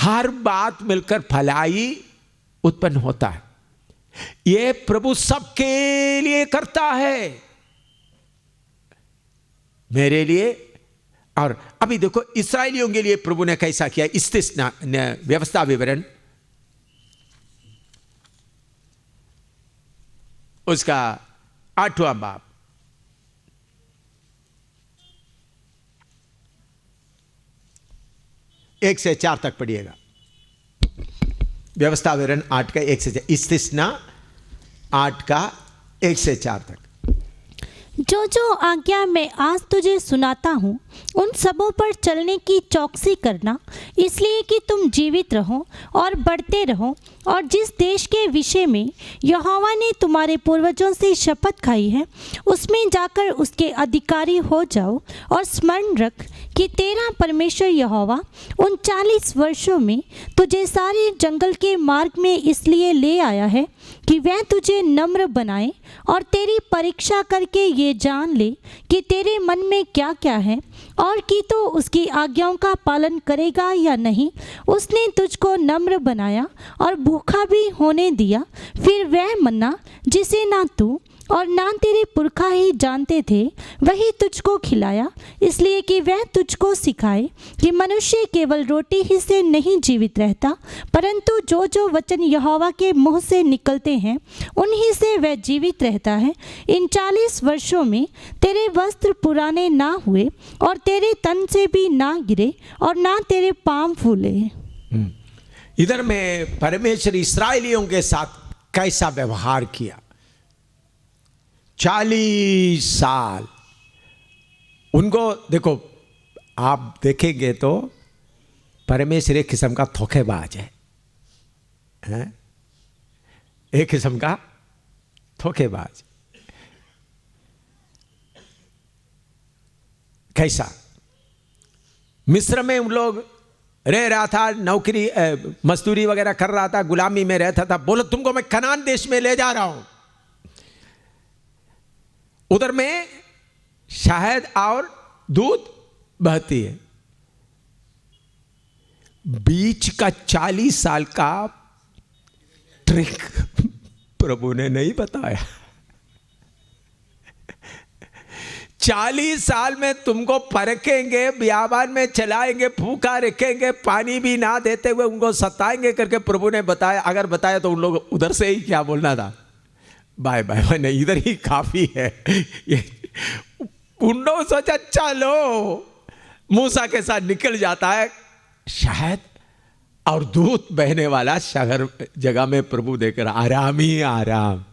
हर बात मिलकर भलाई उत्पन्न होता है। ये प्रभु सबके लिए करता है, मेरे लिए। और अभी देखो इस्राएलियों के लिए प्रभु ने कैसा किया, इस्तिस्ना व्यवस्था विवरण उसका 8वां बाब, एक से 4 तक पढ़िएगा। व्यवस्था विवरण 8 का 1 से 4, इस्तिस्ना 8 का 1 से 4 तक। जो जो आज्ञा मैं आज तुझे सुनाता हूँ उन सबों पर चलने की चौकसी करना, इसलिए कि तुम जीवित रहो और बढ़ते रहो, और जिस देश के विषय में यहोवा ने तुम्हारे पूर्वजों से शपथ खाई है उसमें जाकर उसके अधिकारी हो जाओ। और स्मरण रख कि तेरा परमेश्वर यहोवा उन 40 वर्षों में तुझे सारे जंगल के मार्ग में इसलिए ले आया है कि वह तुझे नम्र बनाए और तेरी परीक्षा करके ये जान ले कि तेरे मन में क्या क्या है, और कि तो उसकी आज्ञाओं का पालन करेगा या नहीं। उसने तुझको नम्र बनाया और भूखा भी होने दिया। फिर वह मन्ना जिसे ना तू और ना तेरे पुरखा ही जानते थे वही तुझको खिलाया, इसलिए कि वह तुझको सिखाए कि मनुष्य केवल रोटी ही से नहीं जीवित रहता, परंतु जो जो वचन यहोवा के मुँह से निकलते हैं उन्हीं से वह जीवित रहता है। इन 40 वर्षों में तेरे वस्त्र पुराने ना हुए और तेरे तन से भी ना गिरे और ना तेरे पाँव फूले। इधर में परमेश्वर इस्राएलियों के साथ कैसा व्यवहार किया। 40 साल उनको देखो, आप देखेंगे तो परमेश्वर एक किस्म का धोखेबाज है, एक किस्म का धोखेबाज। कैसा? मिस्र में उन लोग रह रहा था, नौकरी मजदूरी वगैरह कर रहा था, गुलामी में रहता था। बोलो तुमको मैं कनान देश में ले जा रहा हूं, उधर में शहद और दूध बहती है। बीच का 40 साल का ट्रिक प्रभु ने नहीं बताया। 40 साल में तुमको परखेंगे, बियाबान में चलाएंगे, भूखा रखेंगे, पानी भी ना देते हुए उनको सताएंगे करके प्रभु ने बताया। अगर बताया तो उन लोग उधर से ही क्या बोलना था, बाय बाय, नहीं इधर ही काफी है। ये उन लोग सोचा चलो मूसा के साथ निकल जाता है। शहद और दूध बहने वाला शहर जगह में प्रभु देकर आराम ही आराम।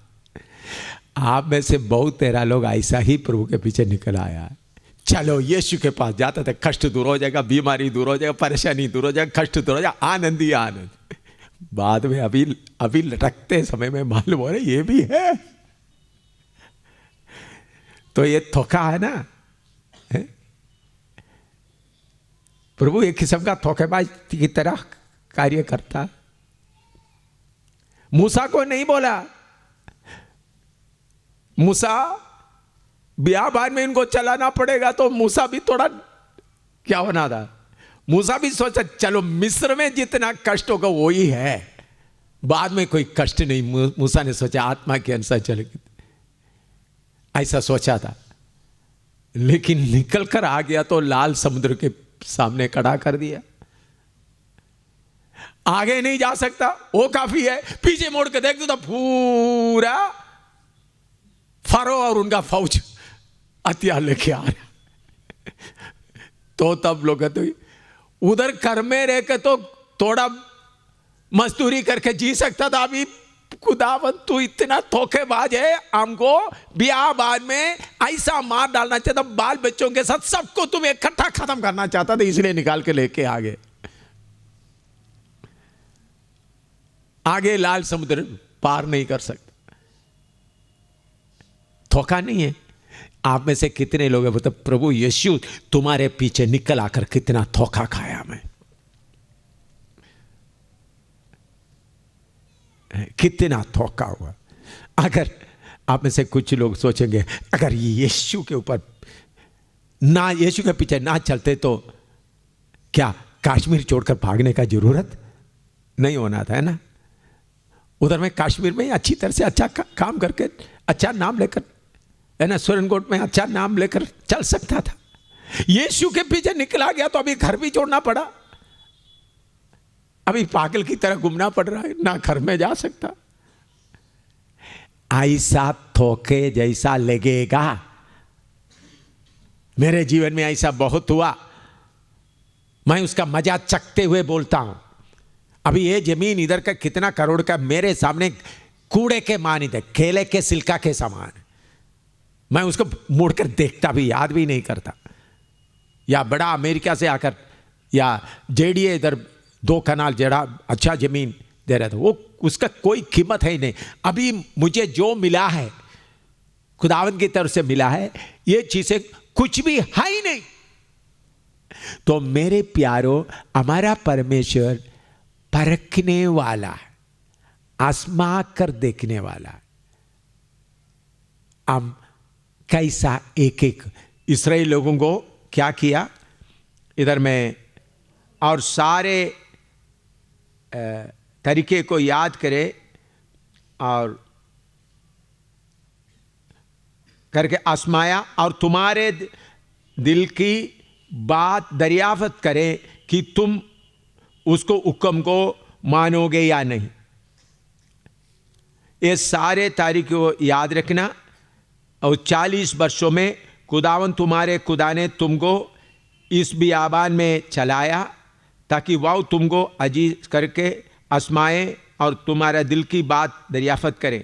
आप में से बहुत तेरा लोग ऐसा ही प्रभु के पीछे निकल आया है। चलो यीशु के पास जाता था, कष्ट दूर हो जाएगा, बीमारी दूर हो जाएगा, परेशानी दूर हो जाएगा, कष्ट दूर हो जाएगा, आनंद ही आनंद। बाद में अभी लटकते समय में मालूम हो रहा ये भी है। तो ये धोखा है ना, है? प्रभु एक किस्म का धोखेबाज की तरह कार्य करता। मूसा को नहीं बोला, मूसा बियाबान में इनको चलाना पड़ेगा, तो मूसा भी थोड़ा क्या बना था, मूसा भी सोचा चलो मिस्र में जितना कष्ट होगा वो ही है, बाद में कोई कष्ट नहीं। मूसा ने सोचा आत्मा के अनुसार चलेगी, ऐसा सोचा था। लेकिन निकल कर आ गया तो लाल समुद्र के सामने खड़ा कर दिया। आगे नहीं जा सकता, वो काफी है। पीछे मोड़ के देख दो तो पूरा फरो और उनका फौज हथियार लेके आ रहा। तो तब लोग कहते उधर कर में रह के तो थोड़ा मजदूरी करके जी सकता था। अभी खुदावन तू इतना धोखेबाज है, हमको बियाबान में ऐसा मार डालना चाहता, बाल बच्चों के साथ सबको तुम इकट्ठा खत्म करना चाहता था, इसलिए निकाल के लेके आगे लाल समुद्र पार नहीं कर सकता। धोखा नहीं है। आप में से कितने लोग हैं बोलते प्रभु यीशु तुम्हारे पीछे निकल आकर कितना धोखा खाया मैं, कितना धोखा हुआ। अगर आप में से कुछ लोग सोचेंगे अगर यीशु के ऊपर ना, यीशु के पीछे ना चलते तो क्या कश्मीर छोड़कर भागने का जरूरत नहीं होना था, है ना। उधर मैं कश्मीर में अच्छी तरह से अच्छा काम करके अच्छा नाम लेकर, है ना, सुरनकोट में अच्छा नाम लेकर चल सकता था। यीशु के पीछे निकला गया तो अभी घर भी छोड़ना पड़ा, अभी पागल की तरह घूमना पड़ रहा है, ना घर में जा सकता। ऐसा धोखे जैसा लगेगा, मेरे जीवन में ऐसा बहुत हुआ। मैं उसका मजा चखते हुए बोलता हूं। अभी ये जमीन इधर का कितना करोड़ का मेरे सामने कूड़े के मानी थे, केले के सिल्का के समान। मैं उसको मुड़कर देखता भी, याद भी नहीं करता। या बड़ा अमेरिका से आकर या जेडीए इधर 2 कनाल जड़ा अच्छा जमीन दे रहा था, वो उसका कोई कीमत है ही नहीं। अभी मुझे जो मिला है खुदावंद की तरफ से मिला है, ये चीजें कुछ भी है ही नहीं। तो मेरे प्यारो, हमारा परमेश्वर परखने वाला है, आजमा कर देखने वाला है। हम कैसा एक एक इस्राएल लोगों को क्या किया इधर में, और सारे तरीके को याद करे और करके आजमाया, और तुम्हारे दिल की बात दरियाफ्त करे कि तुम उसको हुक्म को मानोगे या नहीं। ये सारे तारीख को याद रखना। और 40 वर्षों में खुदावन तुम्हारे खुदा ने तुमको इस बियाबान में चलाया ताकि वह तुमको अजीज करके आजमाए और तुम्हारा दिल की बात दरियाफ्त करे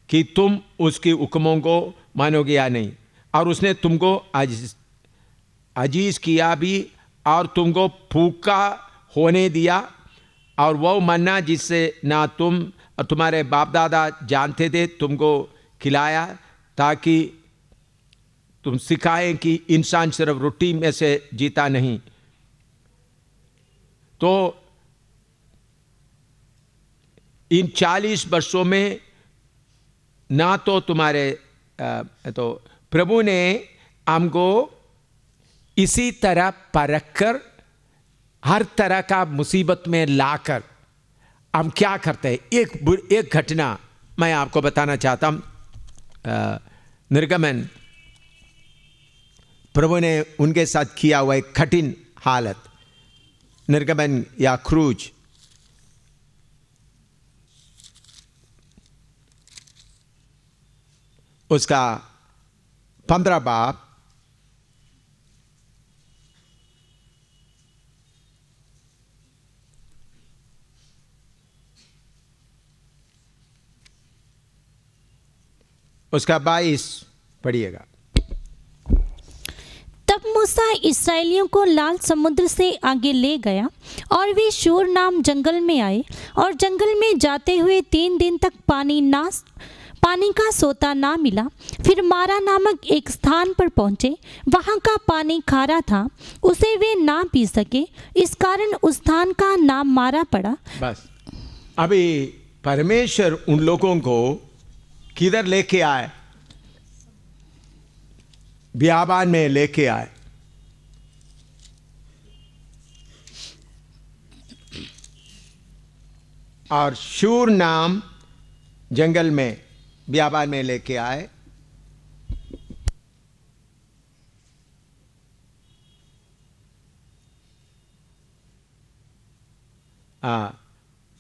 कि तुम उसके हुक्मों को मानोगे या नहीं। और उसने तुमको अजीज किया भी और तुमको भूखा होने दिया, और वह मन्ना जिससे ना तुम और तुम्हारे बाप दादा जानते थे तुमको खिलाया, ताकि तुम सिखाएं कि इंसान सिर्फ रोटी में से जीता नहीं। तो इन 40 वर्षों में ना तो तुम्हारे तो प्रभु ने हमको इसी तरह परख कर हर तरह का मुसीबत में लाकर हम क्या करते हैं। एक घटना मैं आपको बताना चाहता हूं। निर्गमन प्रभु ने उनके साथ किया हुआ एक कठिन हालत, निर्गमन या क्रूज, उसका 15 बाब उसका 22 पढ़िएगा। तब मूसा इस्राएलियों को लाल समुद्र से आगे ले गया और वे शूर नाम जंगल में आए, और जंगल में जाते हुए 3 दिन तक पानी का सोता ना मिला। फिर मारा नामक एक स्थान पर पहुंचे, वहां का पानी खारा था, उसे वे ना पी सके, इस कारण उस स्थान का नाम मारा पड़ा। बस अभी परमेश्वर उन लोगों को किधर लेके आए? बियाबान में लेके आए। और शूर नाम जंगल में बियाबान में लेके आए।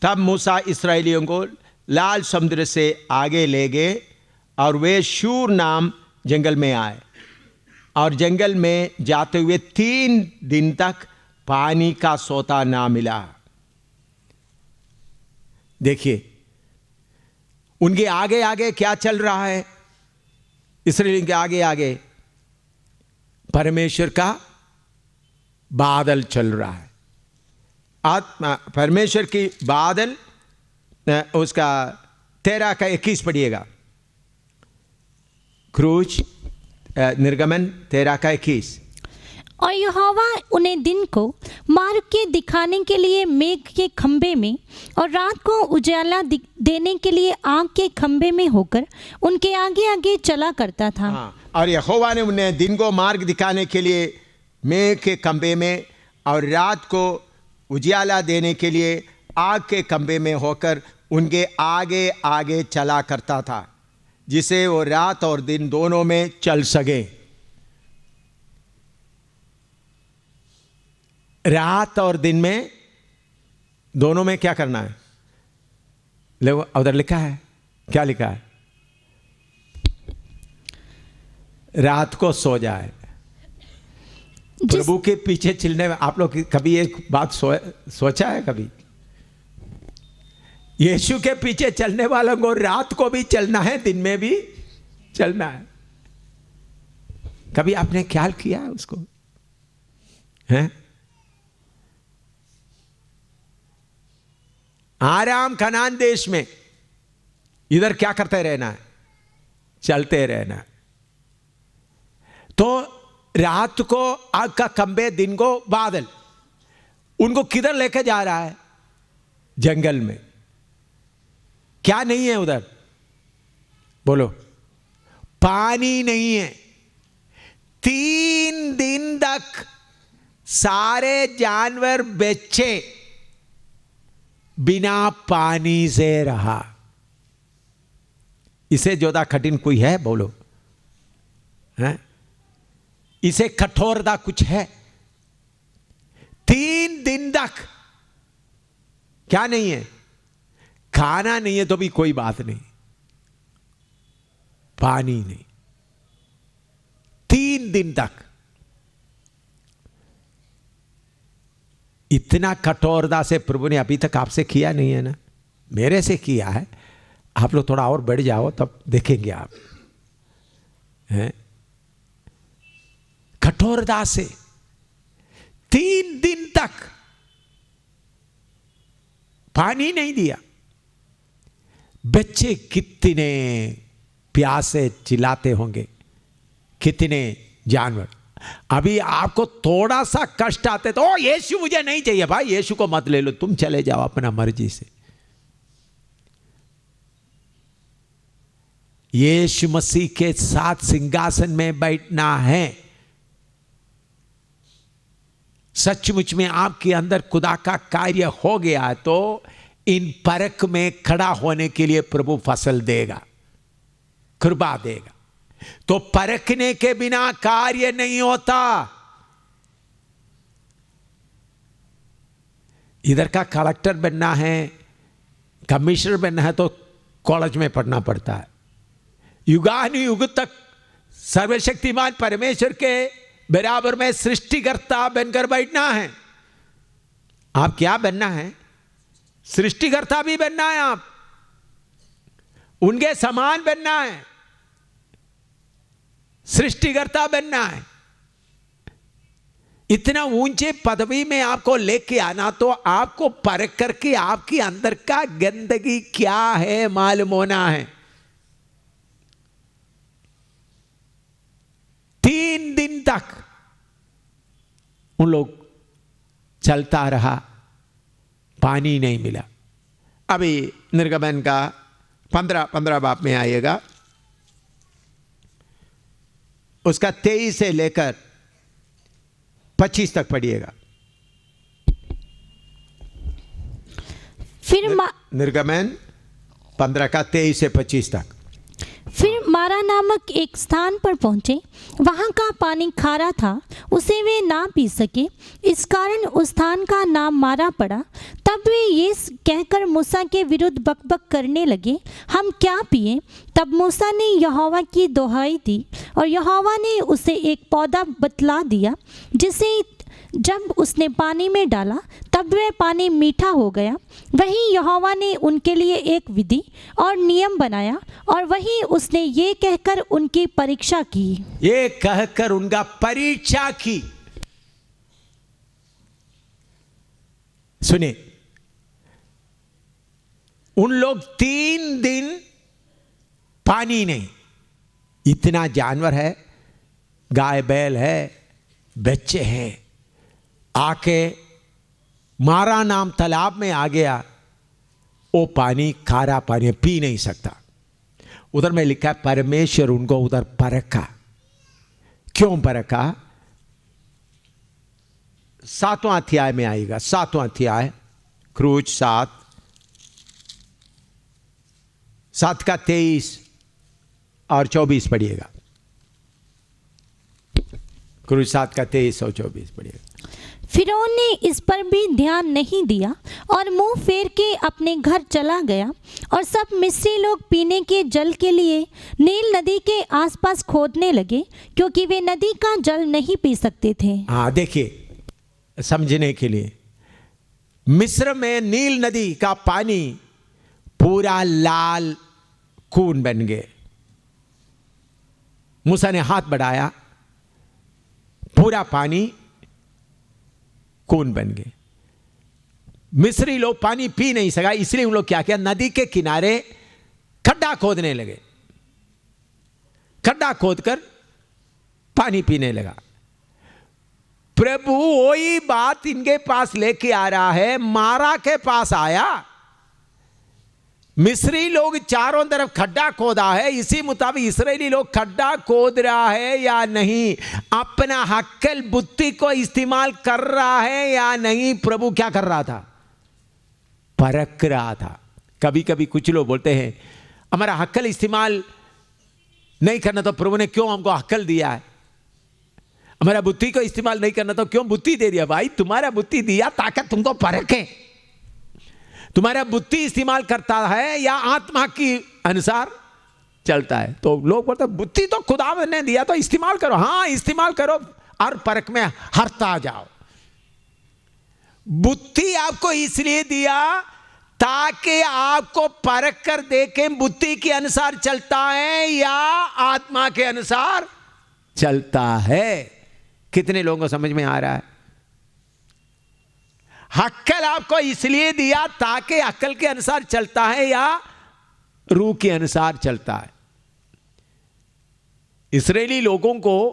तब मूसा इस्राएलियों को लाल समुद्र से आगे ले गए और वे शूर नाम जंगल में आए, और जंगल में जाते हुए 3 दिन तक पानी का सोता ना मिला। देखिए उनके आगे आगे क्या चल रहा है, इस्राएलियों के आगे आगे परमेश्वर का बादल चल रहा है। आत्मा परमेश्वर की बादल, उसका 13 का 21 पढ़िएगा। क्रूज निर्गमन 13 का 21। और यहोवा उन्हें दिन को मार्ग के दिखाने के लिए मेघ के खंभे में और रात को उजाला देने के लिए आग के खंभे में होकर उनके आगे आगे चला करता था। और यहोवा ने उन्हें दिन को मार्ग दिखाने के लिए मेघ के खंभे में और रात को उजियाला देने के लिए आग के खंभे में होकर उनके आगे आगे चला करता था, जिसे वो रात और दिन दोनों में चल सके। रात और दिन में दोनों में क्या करना है? ले उधर लिखा है, क्या लिखा है? रात को सो जाए। प्रभु के पीछे चलने में आप लोग कभी एक बात सोचा है? कभी यीशु के पीछे चलने वालों को रात को भी चलना है, दिन में भी चलना है। कभी आपने ख्याल किया है उसको? हैं? आराम कनान देश में इधर क्या करते रहना है? चलते रहना है। तो रात को आग का खंभे, दिन को बादल, उनको किधर लेके जा रहा है? जंगल में। क्या नहीं है उधर? बोलो। पानी नहीं है। 3 दिन तक सारे जानवर बच्चे बिना पानी से रहा। इसे ज्यादा कठिन कोई है? बोलो। हैं? इसे कठोरता कुछ है? 3 दिन तक क्या नहीं है? खाना नहीं है तो भी कोई बात नहीं, पानी नहीं। 3 दिन तक इतना कठोरता से प्रभु ने अभी तक आपसे किया नहीं है ना? मेरे से किया है। आप लोग थोड़ा और बढ़ जाओ तब देखेंगे आप। हैं? कठोरता से 3 दिन तक पानी नहीं दिया। बच्चे कितने प्यासे चिल्लाते होंगे, कितने जानवर। अभी आपको थोड़ा सा कष्ट आते तो यीशु मुझे नहीं चाहिए। भाई यीशु को मत ले लो, तुम चले जाओ अपना मर्जी से। यीशु मसीह के साथ सिंहासन में बैठना है। सचमुच में आपके अंदर खुदा का कार्य हो गया तो इन परख में खड़ा होने के लिए प्रभु फसल देगा, कृपा देगा। तो परखने के बिना कार्य नहीं होता। इधर का कलेक्टर बनना है, कमिश्नर बनना है तो कॉलेज में पढ़ना पड़ता है। युगानुयुग तक सर्वशक्तिमान परमेश्वर के बराबर में सृष्टिकर्ता बनकर बैठना है। आप क्या बनना है? सृष्टिकर्ता भी बनना है। आप उनके समान बनना है, सृष्टिकर्ता बनना है। इतना ऊंचे पदवी में आपको लेके आना तो आपको परख करके आपके अंदर का गंदगी क्या है मालूम होना है। 3 दिन तक उन लोग चलता रहा, पानी नहीं मिला। अभी निर्गमन का 15 बाब में आएगा, उसका 23 से लेकर 25 तक पढ़िएगा। फिर निर्गमन 15 का 23 से 25 तक। फिर मारा नामक एक स्थान पर पहुंचे। वहां का पानी खारा था, उसे वे ना पी सके, इस कारण उस स्थान का नाम मारा पड़ा। तब वे ये कहकर मूसा के विरुद्ध बकबक करने लगे, हम क्या पिए? तब मूसा ने यहोवा की दोहाई दी और यहोवा ने उसे एक पौधा बतला दिया, जिसे जब उसने पानी में डाला तब वह पानी मीठा हो गया। वही यहोवा ने उनके लिए एक विधि और नियम बनाया और वही उसने ये कहकर उनकी परीक्षा की। ये कहकर उनका परीक्षा की। सुने, उन लोग 3 दिन पानी नहीं, इतना जानवर है, गाय बैल है, बच्चे हैं, आके मारा नाम तालाब में आ गया। वो पानी खारा पानी पी नहीं सकता। उधर में लिखा है परमेश्वर उनको उधर परखा। क्यों परखा? 7वां अध्याय में आएगा, 7वां अध्याय, क्रूज 7 का 23 और 24 पढ़िएगा। क्रूज 7 का 23 और 24 पढ़िएगा। फिरौन ने इस पर भी ध्यान नहीं दिया और मुंह फेर के अपने घर चला गया, और सब मिस्री लोग पीने के जल के लिए नील नदी के आसपास खोदने लगे, क्योंकि वे नदी का जल नहीं पी सकते थे। हाँ, देखिए समझने के लिए, मिस्र में नील नदी का पानी पूरा लाल खून बन गए। मूसा ने हाथ बढ़ाया, पूरा पानी खून बन गए। मिस्री लोग पानी पी नहीं सका, इसलिए उन लोग क्या किया, नदी के किनारे खड्डा खोदने लगे। खड्डा खोदकर पानी पीने लगा। प्रभु वही बात इनके पास लेके आ रहा है, मारा के पास आया। मिस्री लोग चारों तरफ खड्डा खोदा है, इसी मुताबिक इस्राएली लोग खड्डा खोद रहा है या नहीं, अपना हक्कल बुद्धि को इस्तेमाल कर रहा है या नहीं, प्रभु क्या कर रहा था, परख रहा था। कभी कभी कुछ लोग बोलते हैं हमारा हक्कल इस्तेमाल नहीं करना तो प्रभु ने क्यों हमको हक्कल दिया है, हमारा बुद्धि को इस्तेमाल नहीं करना तो क्यों बुद्धि दे दिया। भाई तुम्हारा बुद्धि दिया ताकि तुमको परखे, तुम्हारा बुद्धि इस्तेमाल करता है या आत्मा की अनुसार चलता है। तो लोग बोलते हैं बुद्धि तो खुदा ने दिया तो इस्तेमाल करो। हाँ, इस्तेमाल करो और परख में हरता जाओ। बुद्धि आपको इसलिए दिया ताकि आपको परख कर देखें बुद्धि के अनुसार चलता है या आत्मा के अनुसार चलता है। कितने लोगों को समझ में आ रहा है? हक्कल आपको इसलिए दिया ताकि अक्ल के अनुसार चलता है या रूह के अनुसार चलता है। इस्राएली लोगों को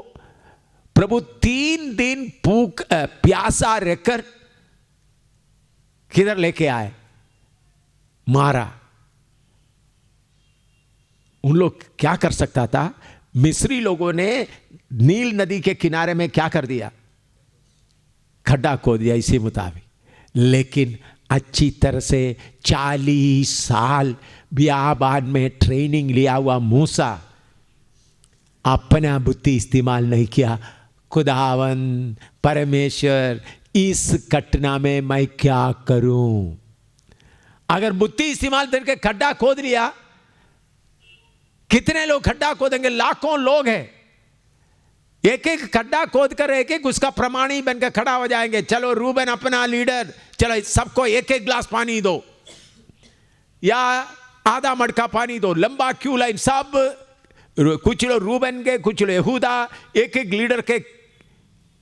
प्रभु 3 दिन भूख प्यासा रहकर किधर लेके आए, मारा। उन लोग क्या कर सकता था? मिस्री लोगों ने नील नदी के किनारे में क्या कर दिया, खड्डा खोद दिया इसी मुताबिक। लेकिन अच्छी तरह से 40 साल बियाबान में ट्रेनिंग लिया हुआ मूसा अपना बुद्धि इस्तेमाल नहीं किया। खुदावन परमेश्वर, इस घटना में मैं क्या करूं? अगर बुद्धि इस्तेमाल करके खड्डा खोद लिया, कितने लोग खड्डा खोदेंगे? लाखों लोग हैं। एक एक खड्डा खोद कर एक एक उसका प्रमाणी बनकर खड़ा हो जाएंगे। चलो रूबन अपना लीडर, चलो सबको एक एक गिलास पानी दो या आधा मटका पानी दो, लंबा क्यू लाइन। सब कुछ लोग रूबन के, कुछ लोग यहूदा, एक एक लीडर के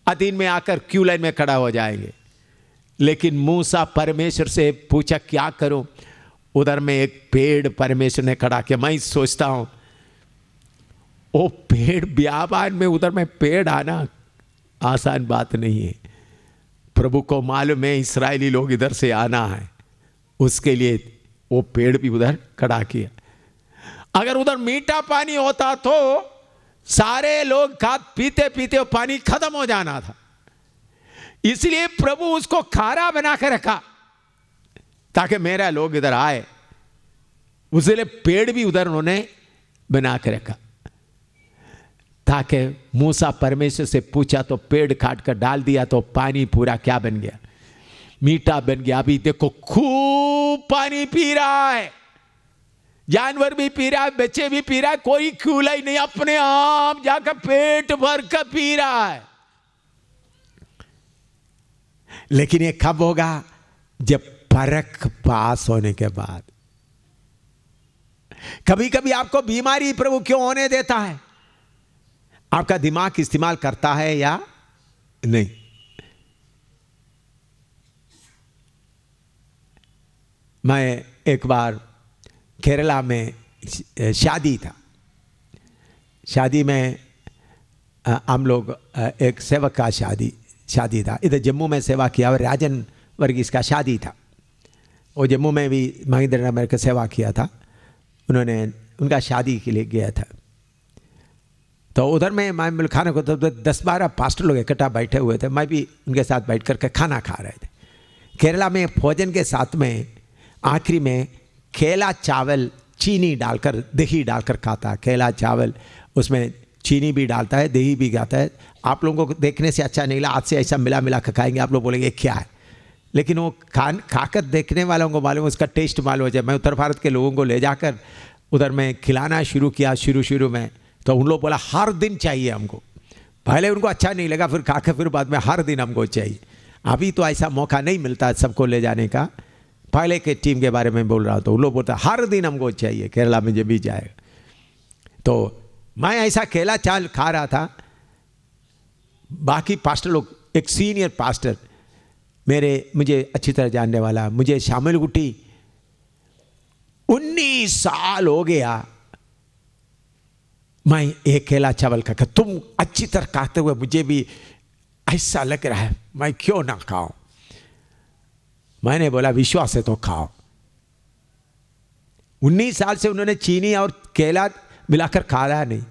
अधीन में आकर क्यू लाइन में खड़ा हो जाएंगे। लेकिन मूसा परमेश्वर से पूछा क्या करूं? उधर में एक पेड़ परमेश्वर ने खड़ा किया। मैं सोचता हूं वो पेड़ बियाबान में, उधर में पेड़ आना आसान बात नहीं है। प्रभु को मालूम है इस्राएली लोग इधर से आना है, उसके लिए वो पेड़ भी उधर खड़ा किया। अगर उधर मीठा पानी होता तो सारे लोग पीते पीते वो पानी खत्म हो जाना था। इसलिए प्रभु उसको खारा बना के रखा ताकि मेरा लोग इधर आए। उसके पेड़ भी उधर उन्होंने बना के रखा ताकि मूसा परमेश्वर से पूछा तो पेड़ काट कर डाल दिया तो पानी पूरा क्या बन गया, मीठा बन गया। अभी देखो खूब पानी पी रहा है, जानवर भी पी रहा है, बच्चे भी पी रहा है, कोई खुला ही नहीं, अपने आप जाकर पेट भर कर पी रहा है। लेकिन ये कब होगा? जब परख पास होने के बाद। कभी कभी आपको बीमारी प्रभु क्यों होने देता है? आपका दिमाग इस्तेमाल करता है या नहीं? मैं एक बार केरला में शादी था। शादी में हम लोग एक सेवक का शादी था। इधर जम्मू में सेवा किया और राजन वर्गीस का शादी था। वो जम्मू में भी महेंद्र नगर का सेवा किया था। उन्होंने उनका शादी के लिए गया था। तो उधर में मैं खाने को तो 10-12 पास्टर लोग इकट्ठा बैठे हुए थे, मैं भी उनके साथ बैठ कर के खाना खा रहे थे। केरला में भोजन के साथ में आखिरी में केला चावल चीनी डालकर दही डालकर खाता है। केला चावल उसमें चीनी भी डालता है, दही भी खाता है। आप लोगों को देखने से अच्छा नहीं लगा, आज से ऐसा मिला कर खाएंगे, आप लोग बोलेंगे क्या है, लेकिन वो खाकर देखने वालों को मालूम, उसका टेस्ट मालूम हो जाए। मैं उत्तर भारत के लोगों को ले जाकर उधर में खिलाना शुरू किया शुरू में, तो उन लोग बोला हर दिन चाहिए हमको। पहले उनको अच्छा नहीं लगा, फिर खाकर फिर बाद में हर दिन हमको चाहिए। अभी तो ऐसा मौका नहीं मिलता सबको ले जाने का, पहले के टीम के बारे में बोल रहा हूँ। तो उन लोग बोलता हर दिन हमको चाहिए, केरला में जब भी जाएगा। तो मैं ऐसा केला चावल खा रहा था, बाकी पास्टर लोग, एक सीनियर पास्टर मुझे अच्छी तरह जानने वाला, मुझे शामिल गुट्टी 19 साल हो गया मैं एक केला चावल खाकर, तुम अच्छी तरह खाते हुए मुझे भी ऐसा लग रहा है मैं क्यों ना खाऊं। मैंने बोला विश्वास है तो खाओ। 19 साल से उन्होंने चीनी और केला मिलाकर खाया नहीं।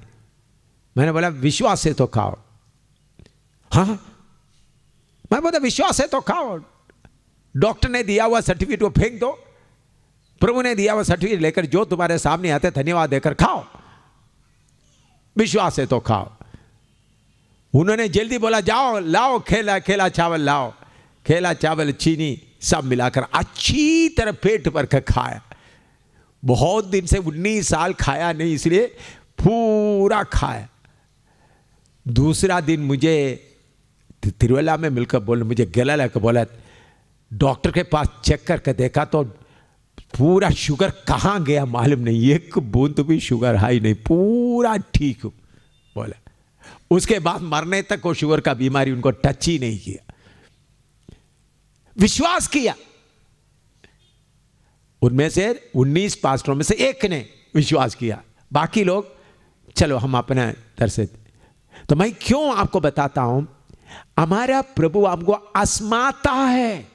मैंने बोला विश्वास है तो खाओ। हाँ, मैं बोला विश्वास है तो खाओ। डॉक्टर ने दिया हुआ सर्टिफिकेट वो फेंक दो, प्रभु ने दिया हुआ सर्टिफिकेट लेकर जो तुम्हारे सामने आते धन्यवाद देकर खाओ। विश्वास है तो खाओ। उन्होंने जल्दी बोला जाओ लाओ केला चावल लाओ। केला चावल चीनी सब मिलाकर अच्छी तरह पेट भर कर खाया। बहुत दिन से 19 साल खाया नहीं, इसलिए पूरा खाया। दूसरा दिन मुझे तिरुवल्ला में मिलकर बोले, मुझे गला लगा, बोला डॉक्टर के पास चेक करके देखा तो पूरा शुगर कहाँ गया मालूम नहीं, एक बूंद भी शुगर हाई नहीं, पूरा ठीक हूँ बोला। उसके बाद मरने तक वो शुगर का बीमारी उनको टच ही नहीं किया। विश्वास किया। उनमें से 19 पास्टरों में से एक ने विश्वास किया, बाकी लोग चलो हम अपना तरह से। तो मैं क्यों आपको बताता हूं, हमारा प्रभु हमको आजमाता है।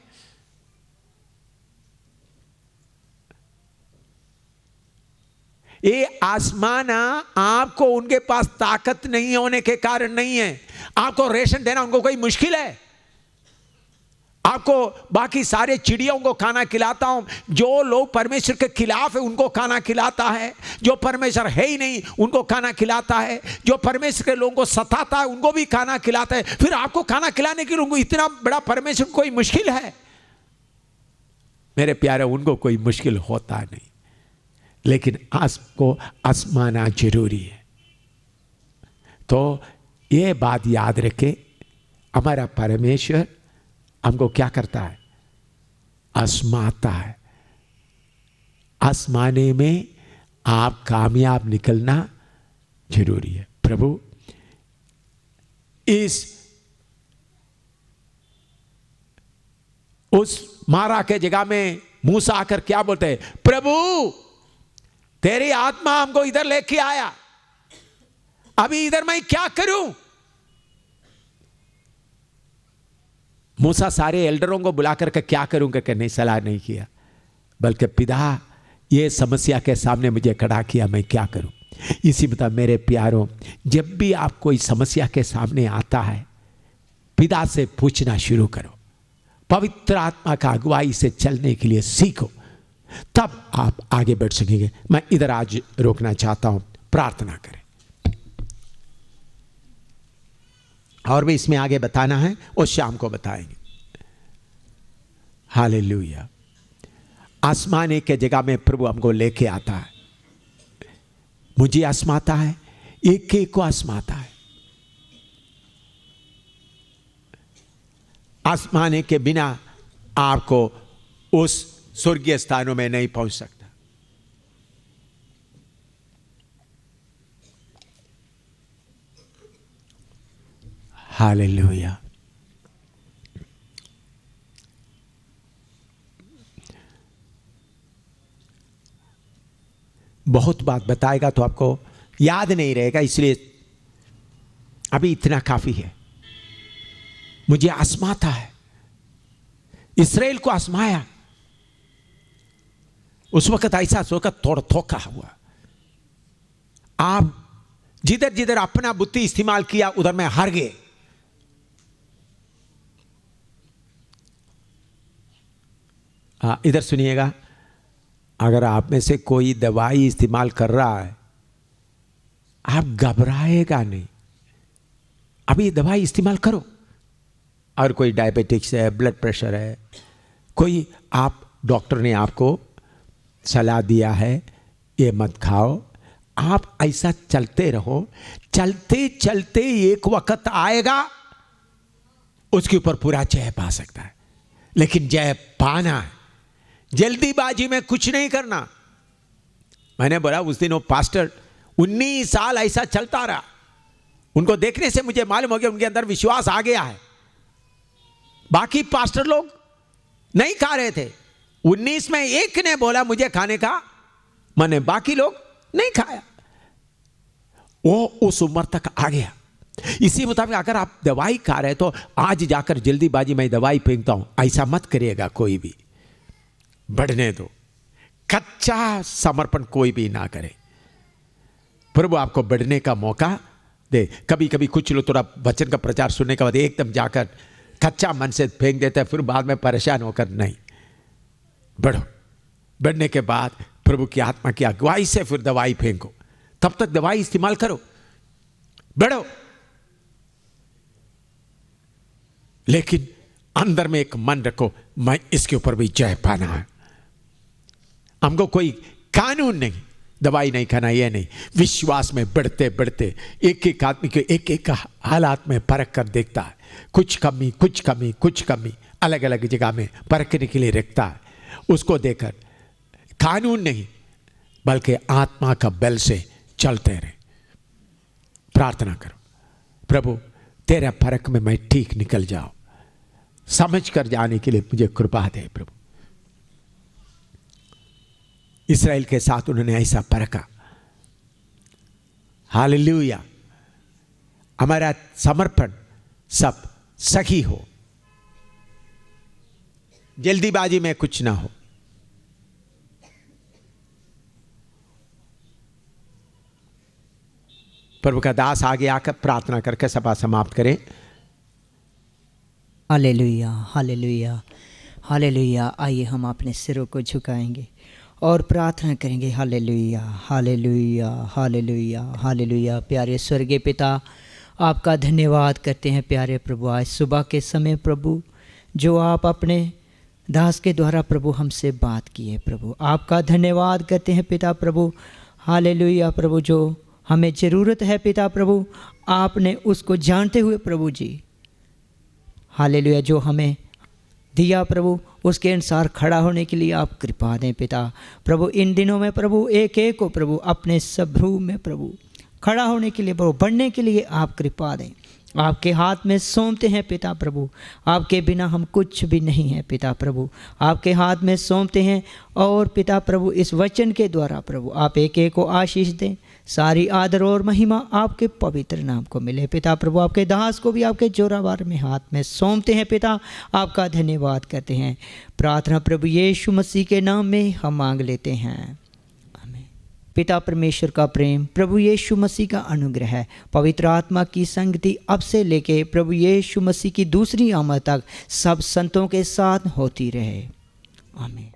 ये आजमाना आपको उनके पास ताकत नहीं होने के कारण नहीं है। आपको रेशन देना उनको कोई मुश्किल है? आपको बाकी सारे चिड़ियों को खाना खिलाता हूं, जो लोग परमेश्वर के खिलाफ है उनको खाना खिलाता है, जो परमेश्वर है ही नहीं उनको खाना खिलाता है, जो परमेश्वर के लोगों को सताता है उनको भी खाना खिलाता है। फिर आपको खाना खिलाने के लिए उनको इतना बड़ा परमेश्वर कोई मुश्किल है? मेरे प्यारे, उनको कोई मुश्किल होता नहीं, लेकिन आपको आजमाना जरूरी है। तो ये बात याद रखें, हमारा परमेश्वर हमको क्या करता है? आजमाता है। आजमाने में आप कामयाब निकलना जरूरी है। प्रभु उस मारा के जगह में मूसा आकर क्या बोलते हैं? प्रभु तेरी आत्मा हमको इधर लेके आया, अभी इधर मैं क्या करूं? मूसा सारे एल्डरों को बुला करके क्या करूंगा कि नहीं सलाह नहीं किया, बल्कि पिता ये समस्या के सामने मुझे खड़ा किया, मैं क्या करूं? इसी बता मेरे प्यारों, जब भी आप कोई समस्या के सामने आता है, पिता से पूछना शुरू करो, पवित्र आत्मा का अगुवाई से चलने के लिए सीखो, तब आप आगे बढ़ सकेंगे। मैं इधर आज रोकना चाहता हूं, प्रार्थना करें। और भी इसमें आगे बताना है, उस शाम को बताएंगे। हालेलुया। आसमाने के जगह में प्रभु हमको लेके आता है, मुझे आसमाता है, एक एक को आसमाता है। आसमाने के बिना आपको उस स्वर्गीय स्थानों में नहीं पहुंच सकता। हालेलुया। बहुत बात बताएगा तो आपको याद नहीं रहेगा, इसलिए अभी इतना काफी है। मुझे आजमाता है, इस्राएल को आजमाया, उस वक्त ऐसा सोकर थोड़ा धोखा हुआ। आप जिधर जिधर अपना बुद्धि इस्तेमाल किया उधर में हार गए। इधर सुनिएगा, अगर आप में से कोई दवाई इस्तेमाल कर रहा है, आप घबराएगा नहीं। अभी दवाई इस्तेमाल करो। और कोई डायबिटिक्स है, ब्लड प्रेशर है, कोई आप डॉक्टर ने आपको सलाह दिया है ये मत खाओ, आप ऐसा चलते रहो। चलते चलते एक वक्त आएगा उसके ऊपर पूरा जय पा सकता है। लेकिन जय पाना है, जल्दीबाजी में कुछ नहीं करना। मैंने बोला उस दिन वो पास्टर 19 साल ऐसा चलता रहा। उनको देखने से मुझे मालूम हो गया उनके अंदर विश्वास आ गया है। बाकी पास्टर लोग नहीं खा रहे थे। 19 में एक ने बोला मुझे खाने का मन है, बाकी लोग नहीं खाया। वो उस उम्र तक आ गया। इसी मुताबिक अगर आप दवाई खा रहे तो आज जाकर जल्दीबाजी में दवाई फेंकता हूं, ऐसा मत करिएगा। कोई भी बढ़ने दो। कच्चा समर्पण कोई भी ना करे। प्रभु आपको बढ़ने का मौका दे। कभी कभी कुछ लोग थोड़ा वचन का प्रचार सुनने के बाद एकदम जाकर कच्चा मन से फेंक देते हैं, फिर बाद में परेशान होकर नहीं। बढ़ो। बढ़ने के बाद प्रभु की आत्मा की अगुवाई से फिर दवाई फेंको। तब तक दवाई इस्तेमाल करो, बढ़ो। लेकिन अंदर में एक मन रखो, मैं इसके ऊपर भी जय पाना है। हमको कोई कानून नहीं, दवाई नहीं खाना, ये नहीं। विश्वास में बढ़ते बढ़ते एक एक आदमी को एक एक हालात में परख कर देखता है। कुछ कमी कुछ कमी कुछ कमी अलग अलग जगह में परखने के लिए रखता है। उसको देकर कानून नहीं बल्कि आत्मा का बल से चलते रहे। प्रार्थना करो, प्रभु तेरे परख में मैं ठीक निकल जाऊं, समझ कर जाने के लिए मुझे कृपा दे। प्रभु इस्राएल के साथ उन्होंने ऐसा परखा। हालेलुया। हमारा समर्पण सब सही हो, जल्दीबाजी में कुछ ना हो। प्रभु का दास आगे आकर प्रार्थना करके सभा समाप्त करें। Hallelujah, hallelujah, hallelujah. आइए हम अपने सिरों को झुकाएंगे और प्रार्थना करेंगे। Hallelujah, hallelujah, hallelujah, hallelujah. प्यारे स्वर्गीय पिता, आपका धन्यवाद करते हैं प्यारे प्रभु। आज सुबह के समय प्रभु जो आप अपने दास के द्वारा प्रभु हमसे बात की है प्रभु, आपका धन्यवाद करते हैं पिता प्रभु। हालेलुया प्रभु, जो हमें ज़रूरत है पिता प्रभु, आपने उसको जानते हुए प्रभु जी, हालेलुया, जो हमें दिया प्रभु उसके अनुसार खड़ा होने के लिए आप कृपा दें पिता प्रभु। इन दिनों में प्रभु एक एक को प्रभु अपने सभ्रू में प्रभु खड़ा होने के लिए प्रभु, बढ़ने के लिए आप कृपा दें। आपके हाथ में सौंपते हैं पिता प्रभु। आपके बिना हम कुछ भी नहीं हैं पिता प्रभु। आपके हाथ में सौंपते हैं और पिता प्रभु इस वचन के द्वारा प्रभु आप एक एक को आशीष दें। सारी आदर और महिमा आपके पवित्र नाम को मिले पिता प्रभु। आपके दास को भी आपके जोरावर में हाथ में सौंपते हैं पिता। आपका धन्यवाद करते हैं। प्रार्थना प्रभु यीशु मसीह के नाम में हम मांग लेते हैं, आमीन। पिता परमेश्वर का प्रेम, प्रभु यीशु मसीह का अनुग्रह, पवित्र आत्मा की संगति अब से लेके प्रभु यीशु मसीह की दूसरी आमद तक सब संतों के साथ होती रहे, आमीन।